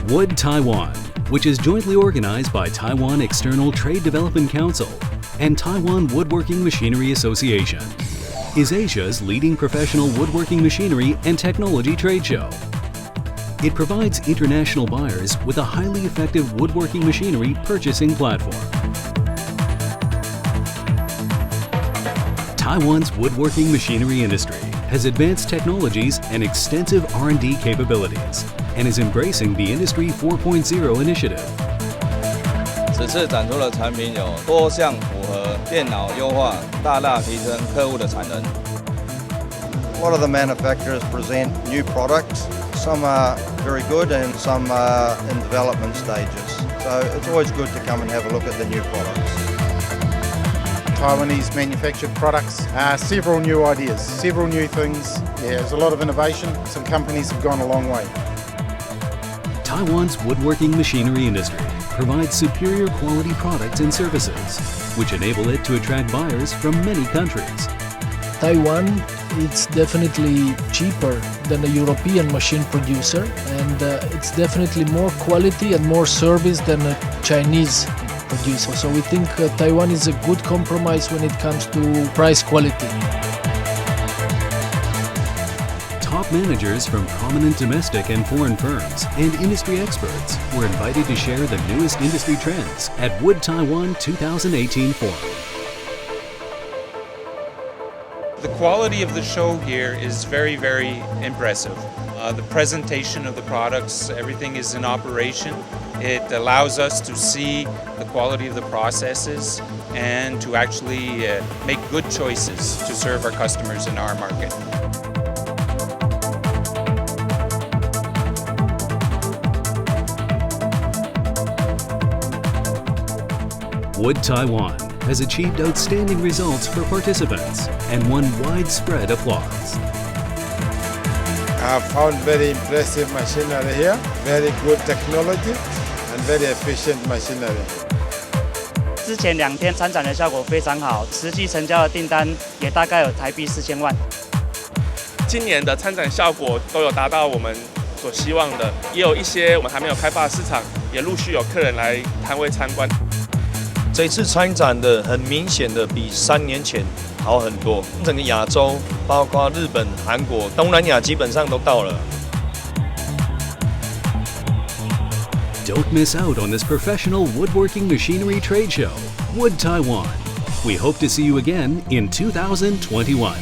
Wood Taiwan, which is jointly organized by Taiwan External Trade Development Council and Taiwan Woodworking Machinery Association, is Asia's leading professional woodworking machinery and technology trade show. It provides international buyers with a highly effective woodworking machinery purchasing platform. Taiwan's woodworking machinery industry has advanced technologies and extensive R&D capabilities and is embracing the Industry 4.0 initiative. 此次展出的产品有多项符合电脑优化，大大提升客户的产能。A lot of the manufacturers present new products. Some are very good and some are in development stages. So it's always good to come and have a look at the new products. Taiwanese manufactured products, several new ideas, several new things. Yeah, there's a lot of innovation. Some companies have gone a long way. Taiwan's woodworking machinery industry provides superior quality products and services, which enable it to attract buyers from many countries. Taiwan is definitely cheaper than a European machine producer, and it's definitely more quality and more service than a Chinese producer. So we think Taiwan is a good compromise when it comes to price quality. Top managers from prominent domestic and foreign firms and industry experts were invited to share the newest industry trends at Wood Taiwan 2018 Forum. The quality of the show here is very, very impressive. The presentation of the products, everything is in operation. It allows us to see the quality of the processes and to actually make good choices to serve our customers in our market. Wood Taiwan has achieved outstanding results for participants and won widespread applause. I found very impressive machinery here, very good technology and very efficient machinery. 之前2天参展的效果非常好，实际成交的订单也大概有台币4000万。今年的参展效果都有达到我们所希望的，也有一些我们还没有开发的市场，也陆续有客人来摊位参观。这次参展的很明显的比3年前好很多，整个亚洲，包括日本、韩国、东南亚基本上都到了。Don't miss out on this professional woodworking machinery trade show, Wood Taiwan. We hope to see you again in 2021.